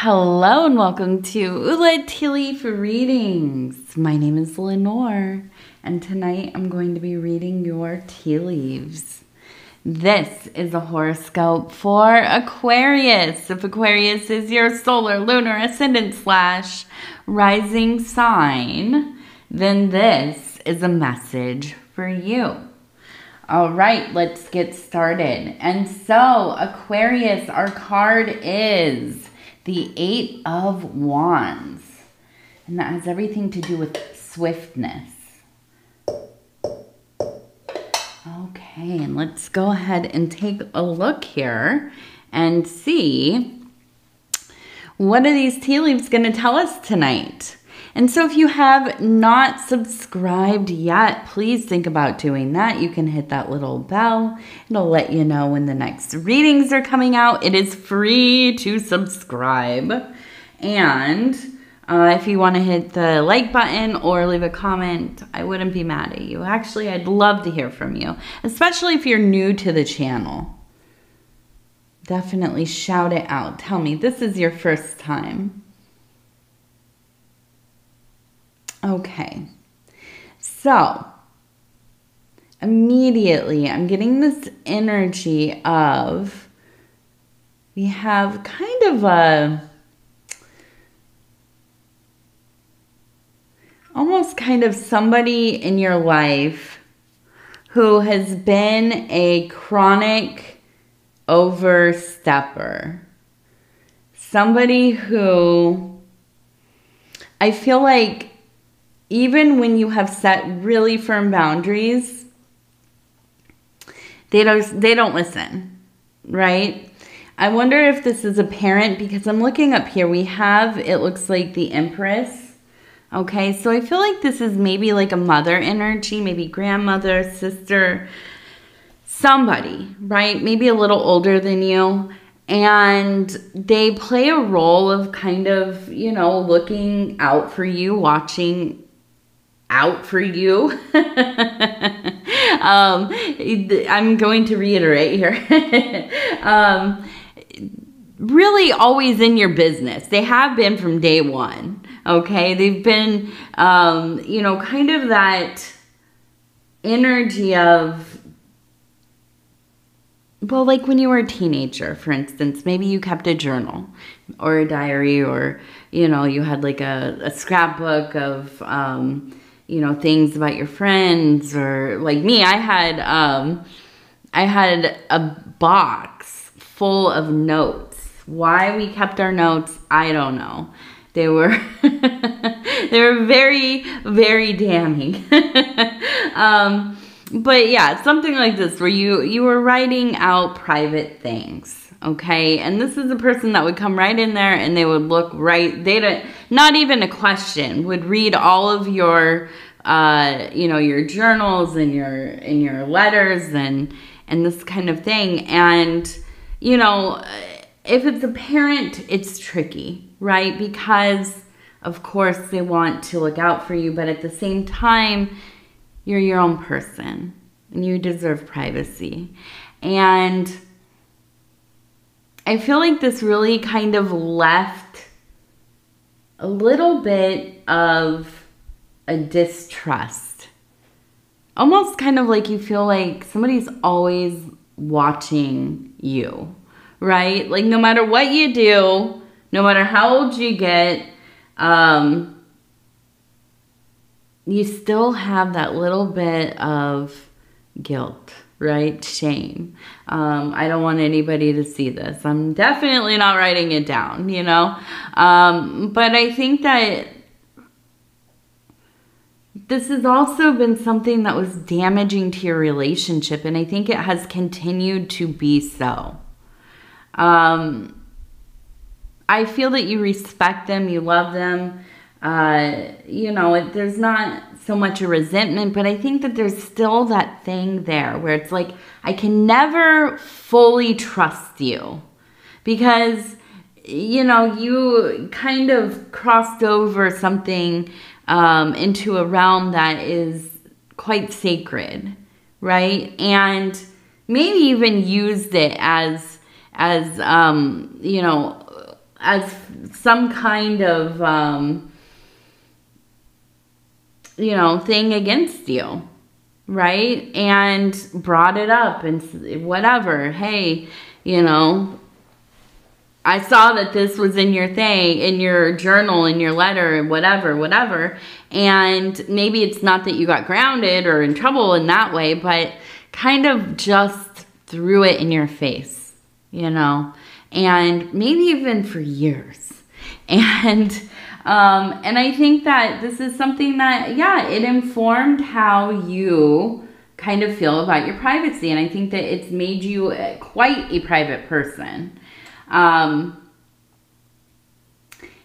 Hello and welcome to Ula Tea Leaf Readings. My name is Lenor and tonight I'm going to be reading your tea leaves. This is a horoscope for Aquarius. If Aquarius is your solar, lunar, ascendant / rising sign, then this is a message for you. All right, let's get started. And so Aquarius, our card is the 8 of Wands, and that has everything to do with swiftness. Okay, and let's go ahead and take a look here and see what are these tea leaves going to tell us tonight. And so if you have not subscribed yet, please think about doing that. You can hit that little bell. It'll let you know when the next readings are coming out. It is free to subscribe. And if you want to hit the like button or leave a comment, I wouldn't be mad at you. Actually, I'd love to hear from you, especially if you're new to the channel. Definitely shout it out. Tell me, this is your first time. Okay, so immediately I'm getting this energy of, we have kind of a, almost kind of somebody in your life who has been a chronic overstepper. Somebody who I feel like even when you have set really firm boundaries, they don't listen, right? I wonder if this is a parent, because I'm looking up here. We have, it looks like the Empress. Okay, so I feel like this is maybe like a mother energy, maybe grandmother, sister, somebody, right? Maybe a little older than you. And they play a role of kind of, you know, looking out for you, watching out for you. I'm going to reiterate here. Really always in your business. They have been from day one. Okay. They've been, you know, kind of that energy of, well, like when you were a teenager, for instance, maybe you kept a journal or a diary, or, you know, you had like a scrapbook of, you know, things about your friends, or like me, I had a box full of notes. Why we kept our notes, I don't know. They were, they were very, very damning. But yeah, something like this where you were writing out private things. Okay, and this is a person that would come right in there and they would look right, not even a question, would read all of your, you know, your journals and your letters and this kind of thing. And, you know, if it's a parent, it's tricky, right? Because of course they want to look out for you, but at the same time, you're your own person and you deserve privacy. And I feel like this really kind of left a little bit of a distrust. Almost kind of like you feel like somebody's always watching you, right? Like no matter what you do, no matter how old you get, you still have that little bit of guilt, right? Shame. I don't want anybody to see this. I'm definitely not writing it down, you know? But I think that this has also been something that was damaging to your relationship, and I think it has continued to be so. I feel that you respect them, you love them. You know, there's not so much a resentment, but I think that there's still that thing there where it's like, I can never fully trust you because, you know, you kind of crossed over something into a realm that is quite sacred, right? And maybe even used it as you know, as some kind of, you know, thing against you, right? And brought it up and whatever. Hey, you know, I saw that this was in your thing, in your journal, in your letter, whatever. And maybe it's not that you got grounded or in trouble in that way, but kind of just threw it in your face, you know, and maybe even for years. And I think that this is something that, yeah, it informed how you kind of feel about your privacy. And I think that it's made you quite a private person. And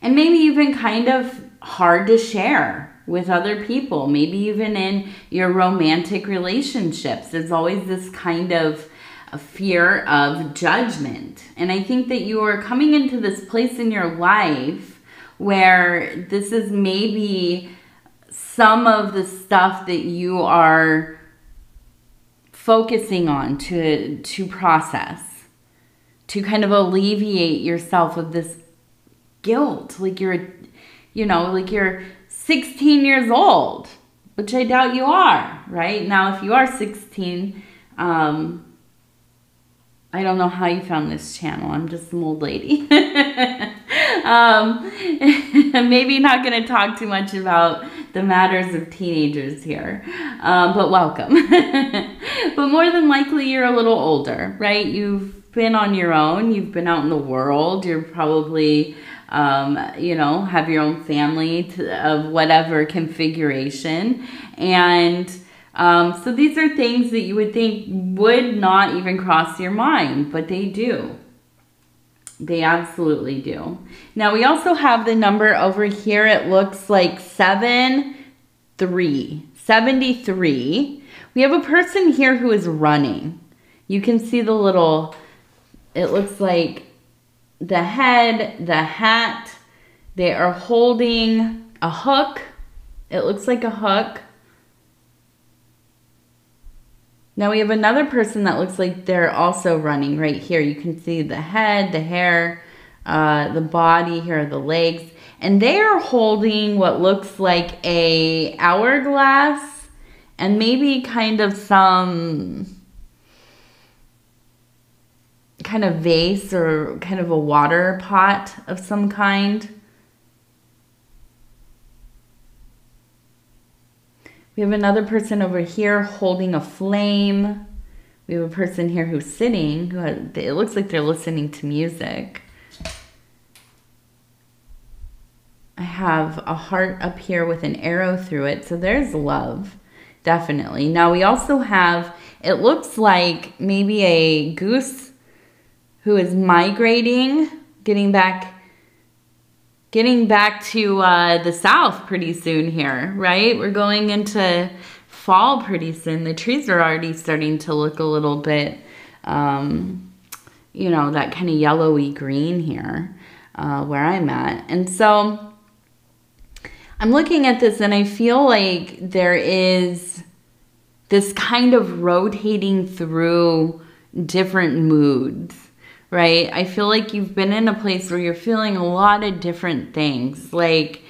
maybe even kind of hard to share with other people. Maybe even in your romantic relationships, there's always this kind of a fear of judgment. And I think that you are coming into this place in your life where this is maybe some of the stuff that you are focusing on to process, to kind of alleviate yourself of this guilt. Like you're, you know, like you're 16 years old, which I doubt you are, right? Now, if you are 16, I don't know how you found this channel. I'm just some old lady. Maybe not going to talk too much about the matters of teenagers here, but welcome. But more than likely, you're a little older, right? You've been on your own. You've been out in the world. You're probably, you know, have your own family of whatever configuration. And so these are things that you would think would not even cross your mind, but they do. They absolutely do. Now, we also have the number over here. It looks like 73. We have a person here who is running. You can see the little, it looks like the head, the hat. They are holding a hook. It looks like a hook. Now we have another person that looks like they're also running right here. You can see the head, the hair, the body, here are the legs. And they are holding what looks like a hourglass and maybe kind of some kind of vase or kind of a water pot of some kind. We have another person over here holding a flame. We have a person here who's sitting. It looks like they're listening to music. I have a heart up here with an arrow through it. So there's love, definitely. Now we also have, it looks like maybe a goose who is migrating, getting back to the south pretty soon here, right? We're going into fall pretty soon. The trees are already starting to look a little bit, you know, that kind of yellowy green here where I'm at. And so I'm looking at this and I feel like there is this kind of rotating through different moods. Right? I feel like you've been in a place where you're feeling a lot of different things. Like,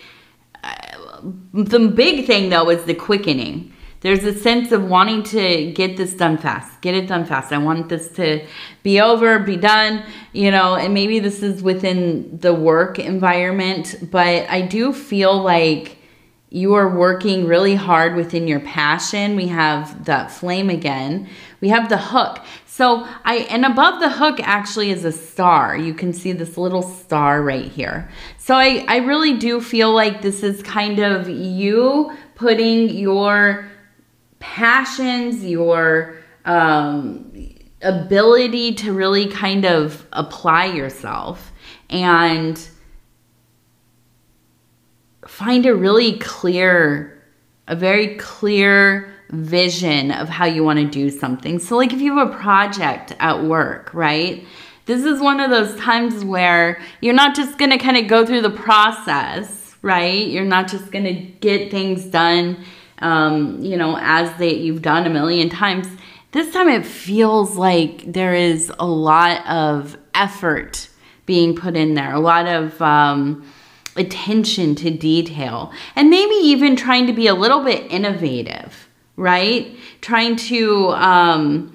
the big thing, though, is the quickening. There's a sense of wanting to get this done fast. Get it done fast. I want this to be over, be done, you know, and maybe this is within the work environment, but I do feel like you are working really hard within your passion. We have that flame again. We have the hook. So and above the hook actually is a star. You can see this little star right here. So I really do feel like this is kind of you putting your passions, your ability to really kind of apply yourself and find a very clear vision of how you want to do something. So like if you have a project at work, right? This is one of those times where you're not just going to kind of go through the process, right? You're not just going to get things done, you know, as you've done a million times. This time it feels like there is a lot of effort being put in there. A lot of attention to detail. And maybe even trying to be a little bit innovative, right? Trying to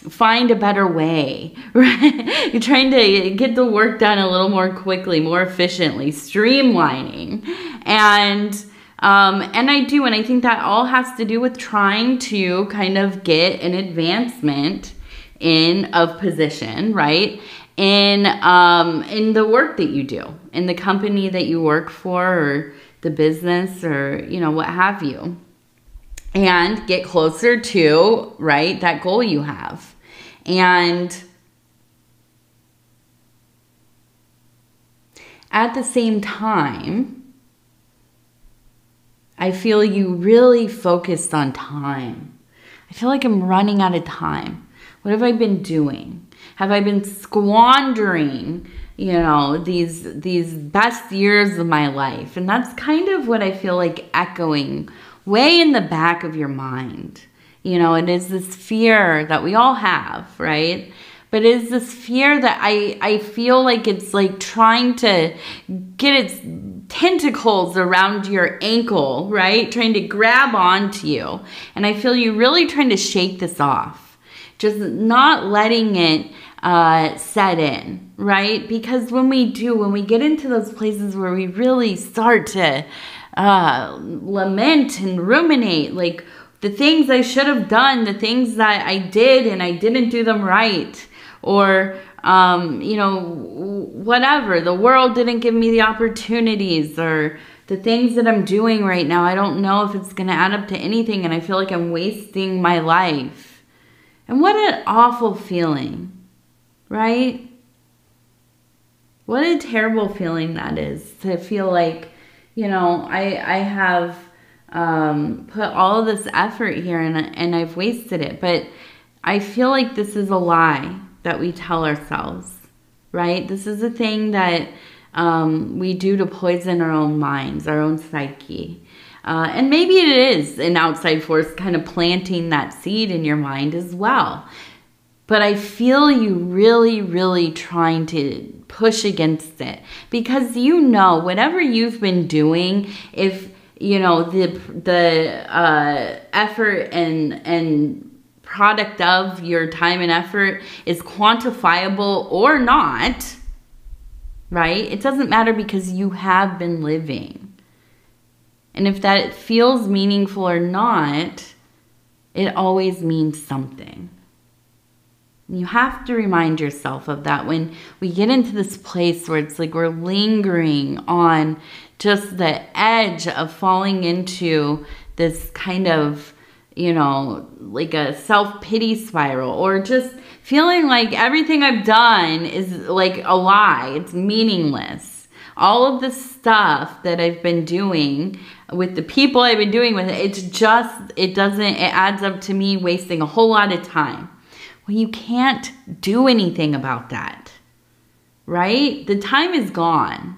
find a better way, right? You're trying to get the work done a little more quickly, more efficiently, streamlining. And I think that all has to do with trying to kind of get an advancement of position, right? In the work that you do, in the company that you work for, or the business, or, you know, what have you. And get closer to, right, that goal you have. And at the same time, I feel you really focused on time. I feel like I'm running out of time. What have I been doing? Have I been squandering, you know, these best years of my life? And that's kind of what I feel like echoing way in the back of your mind. You know, it is this fear that we all have, right? But it is this fear that I feel like it's like trying to get its tentacles around your ankle, right? Trying to grab onto you. And I feel you really trying to shake this off. Just not letting it set in, right? Because when we get into those places where we really start to lament and ruminate, like the things I should have done, the things that I did and I didn't do them right, or you know, whatever, the world didn't give me the opportunities, or the things that I'm doing right now, I don't know if it's gonna add up to anything, and I feel like I'm wasting my life. And what an awful feeling, right? What a terrible feeling that is, to feel like, you know, I have put all of this effort here and I've wasted it. But I feel like this is a lie that we tell ourselves, right? This is a thing that we do to poison our own minds, our own psyche. And maybe it is an outside force kind of planting that seed in your mind as well. But I feel you really, really trying to push against it. Because you know, whatever you've been doing, if, you know, the effort and product of your time and effort is quantifiable or not, right? It doesn't matter, because you have been living. And if that feels meaningful or not, it always means something. You have to remind yourself of that when we get into this place where it's like we're lingering on just the edge of falling into this kind of, you know, like a self-pity spiral, or just feeling like everything I've done is like a lie. It's meaningless. All of the stuff that I've been doing with the people I've been doing with it, it adds up to me wasting a whole lot of time. Well, you can't do anything about that, right? The time is gone.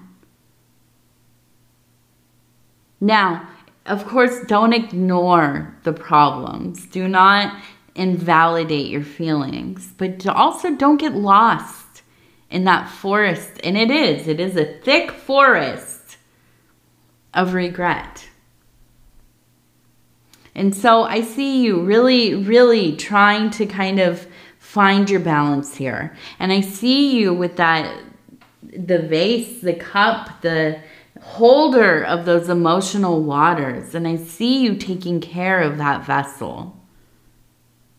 Now, of course, don't ignore the problems. Do not invalidate your feelings, but also don't get lost in that forest. And it is a thick forest of regret. And so I see you really, really trying to kind of find your balance here. And I see you with the vase, the cup, the holder of those emotional waters. And I see you taking care of that vessel.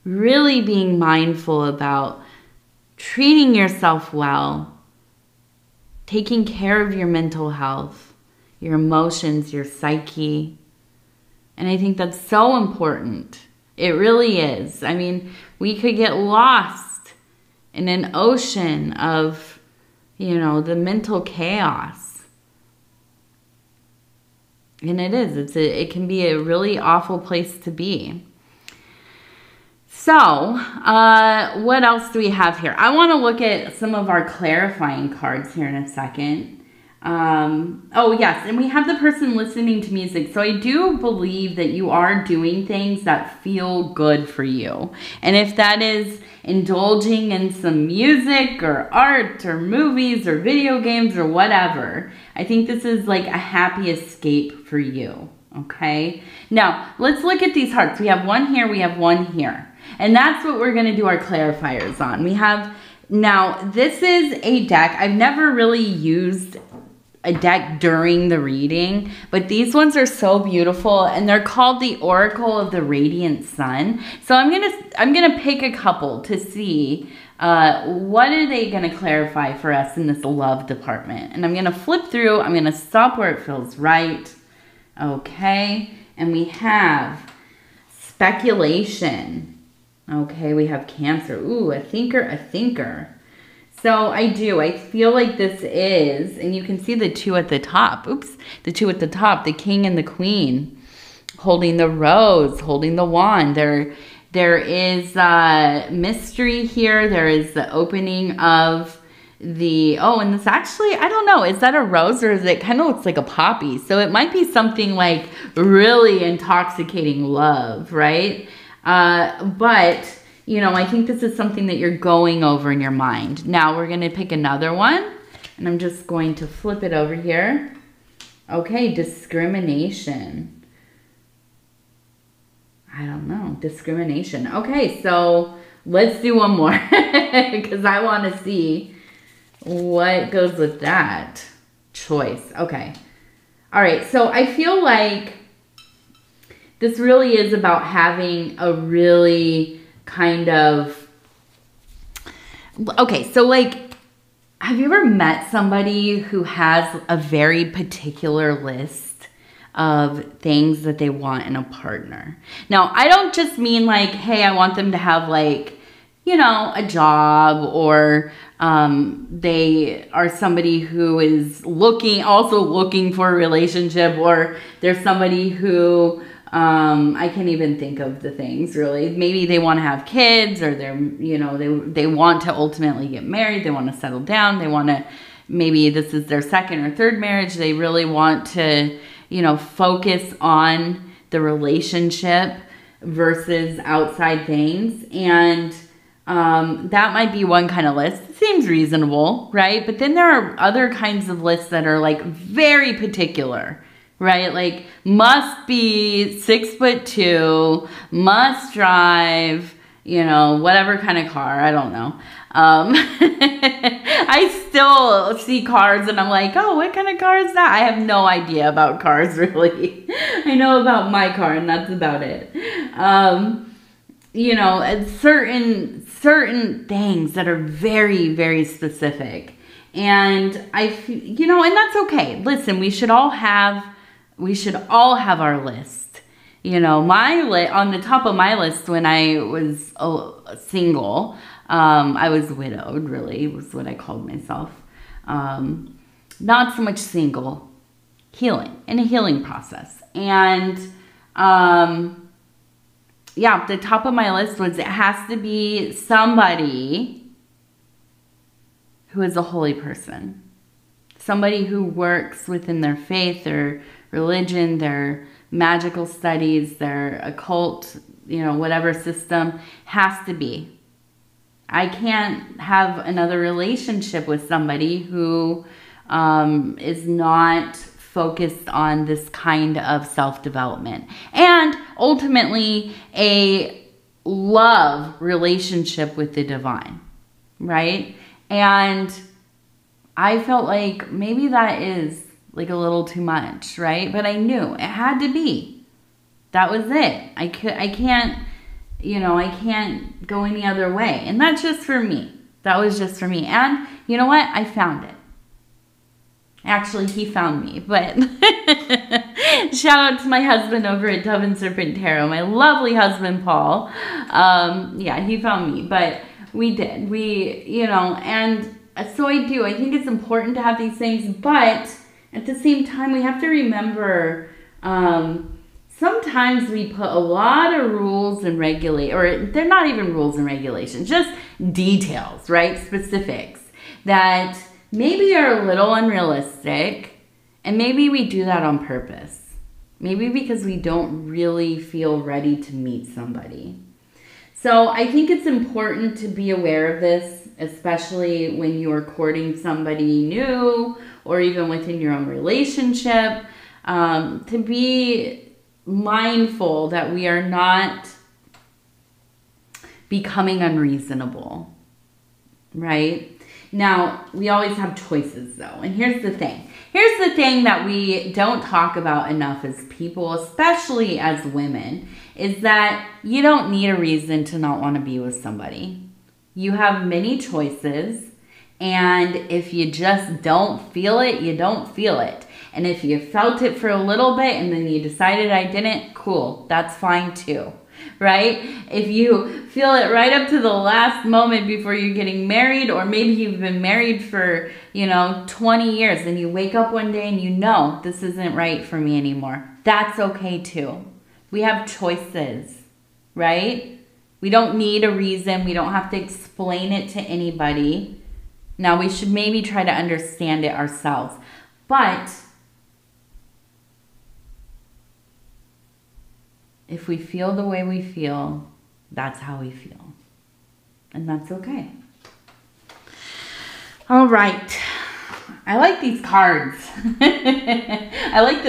Really being mindful about treating yourself well, taking care of your mental health, your emotions, your psyche. And I think that's so important. It really is. I mean, we could get lost in an ocean of, you know, the mental chaos. And it is. It can be a really awful place to be. So, what else do we have here? I want to look at some of our clarifying cards here in a second. Oh yes, and we have the person listening to music. So I do believe that you are doing things that feel good for you. And if that is indulging in some music or art or movies or video games or whatever, I think this is like a happy escape for you. Okay, now let's look at these hearts. We have one here, we have one here. And that's what we're going to do our clarifiers on. We have, now this is a deck. I've never really used a deck during the reading, but these ones are so beautiful, and they're called the Oracle of the Radiant Sun. So I'm gonna pick a couple to see what are they gonna clarify for us in this love department. And I'm gonna flip through, I'm gonna stop where it feels right. Okay, and we have speculation. Okay, we have Cancer. Ooh, a thinker, a thinker. So I feel like this is, and you can see the two at the top. Oops, the two at the top, the king and the queen, holding the rose, holding the wand. There is mystery here. There is the opening of the, oh, and this actually, I don't know, is that a rose or is it kind of looks like a poppy? So it might be something like really intoxicating love, right? But you know, I think this is something that you're going over in your mind. Now we're going to pick another one, and I'm just going to flip it over here. Okay, discrimination. I don't know, discrimination. Okay, so let's do one more because I want to see what goes with that. Choice. Okay. All right, so I feel like this really is about having a really kind of, okay, so like, have you ever met somebody who has a very particular list of things that they want in a partner? Now, I don't just mean like, hey, I want them to have like, you know, a job, or they are somebody who is also looking for a relationship, or there's somebody who I can't even think of the things really. Maybe they want to have kids, or they're, you know, they want to ultimately get married. They want to settle down. They want to, maybe this is their second or third marriage. They really want to, you know, focus on the relationship versus outside things. And that might be one kind of list. It seems reasonable, right? But then there are other kinds of lists that are like very particular, right? Like must be 6'2", must drive, you know, whatever kind of car. I don't know. I still see cars and I'm like, oh, what kind of car is that? I have no idea about cars really. I know about my car and that's about it. You know, and certain things that are very, very specific. And you know, and that's okay. Listen, we should all have our list. You know, on the top of my list when I was single, I was widowed, really, was what I called myself. Not so much single, healing, in a healing process. And yeah, the top of my list was it has to be somebody who is a holy person. Somebody who works within their faith, their religion, their magical studies, their occult, you know, whatever system, has to be. I can't have another relationship with somebody who is not focused on this kind of self-development. And ultimately, a love relationship with the divine, right? And I felt like maybe that is like a little too much, right? But I knew it had to be. That was it. I can't, you know, I can't go any other way. And that's just for me. That was just for me. And you know what? I found it. Actually, he found me, but shout out to my husband over at Dove and Serpent Tarot, my lovely husband, Paul. Yeah, he found me, but we did. You know, and so I think it's important to have these things, but at the same time, we have to remember, sometimes we put a lot of rules and or they're not even rules and regulations, just details, right? Specifics that maybe are a little unrealistic, and maybe we do that on purpose. Maybe because we don't really feel ready to meet somebody. So I think it's important to be aware of this, especially when you're courting somebody new or even within your own relationship, to be mindful that we are not becoming unreasonable, right? Now, we always have choices though, and here's the thing. Here's the thing that we don't talk about enough as people, especially as women, is that you don't need a reason to not want to be with somebody. You have many choices, and if you just don't feel it, you don't feel it. And if you felt it for a little bit and then you decided I didn't, cool, that's fine too, right? If you feel it right up to the last moment before you're getting married, or maybe you've been married for, 20 years and you wake up one day and you know this isn't right for me anymore, that's okay too. We have choices, right? We don't need a reason. We don't have to explain it to anybody. Now, we should maybe try to understand it ourselves. But if we feel the way we feel, that's how we feel. And that's okay. All right. I like these cards. I like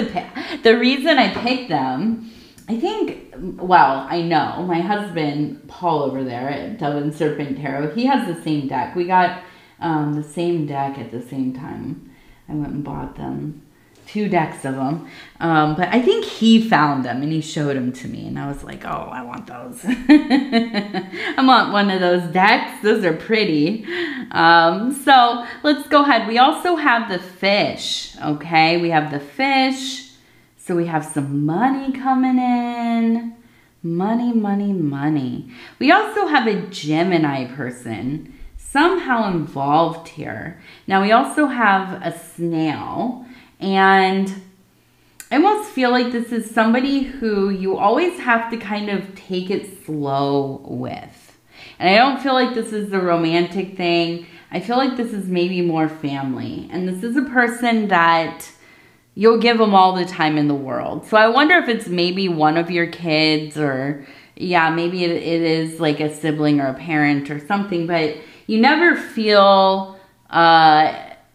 the reason I picked them. I think, well, I know my husband, Paul over there at Dove and Serpent Tarot, he has the same deck. We got the same deck at the same time. I went and bought them. 2 decks of them. But I think he found them and he showed them to me. And I was like, oh, I want those. I want one of those decks. Those are pretty. So let's go ahead. We also have the fish. Okay, we have the fish. So we have some money coming in. Money, money, money. We also have a Gemini person somehow involved here. Now we also have a snail. And I almost feel like this is somebody who you always have to kind of take it slow with. And I don't feel like this is the romantic thing. I feel like this is maybe more family. And this is a person that you'll give them all the time in the world. So I wonder if it's maybe one of your kids, or yeah, maybe it is like a sibling or a parent or something, but you never feel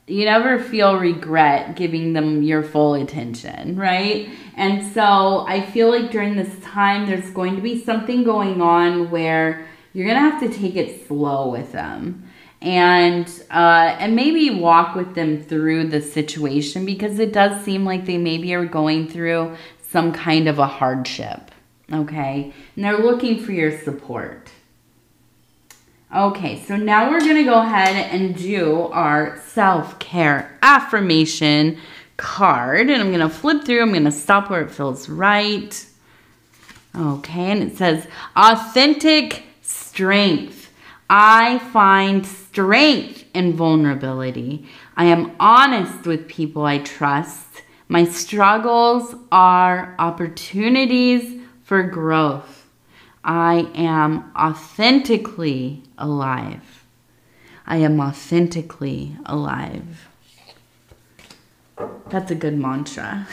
regret giving them your full attention, right? And so I feel like during this time, there's going to be something going on where you're going to have to take it slow with them. And maybe walk with them through the situation, because it does seem like they maybe are going through some kind of a hardship, okay? And they're looking for your support. Okay, so now we're going to go ahead and do our self-care affirmation card. And I'm going to flip through. I'm going to stop where it feels right. Okay, and it says, authentic strength. I find strength in vulnerability. I am honest with people I trust. My struggles are opportunities for growth. I am authentically alive. I am authentically alive. That's a good mantra.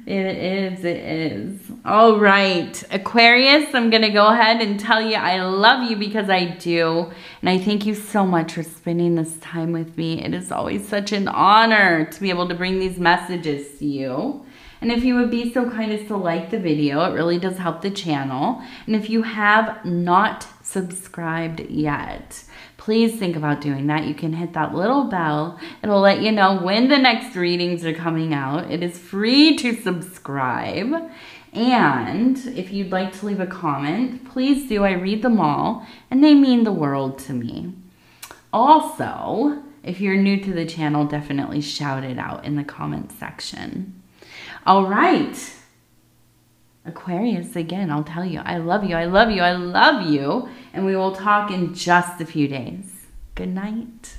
It is. All right, Aquarius, I'm going to go ahead and tell you I love you, because I do. And I thank you so much for spending this time with me. It is always such an honor to be able to bring these messages to you. And if you would be so kind as to like the video, it really does help the channel. And if you have not subscribed yet, please think about doing that. You can hit that little bell. It'll let you know when the next readings are coming out. It is free to subscribe. And if you'd like to leave a comment, please do. I read them all, and they mean the world to me. Also, if you're new to the channel, definitely shout it out in the comment section. All right. Aquarius, again, I'll tell you, I love you, I love you, I love you. And we will talk in just a few days. Good night.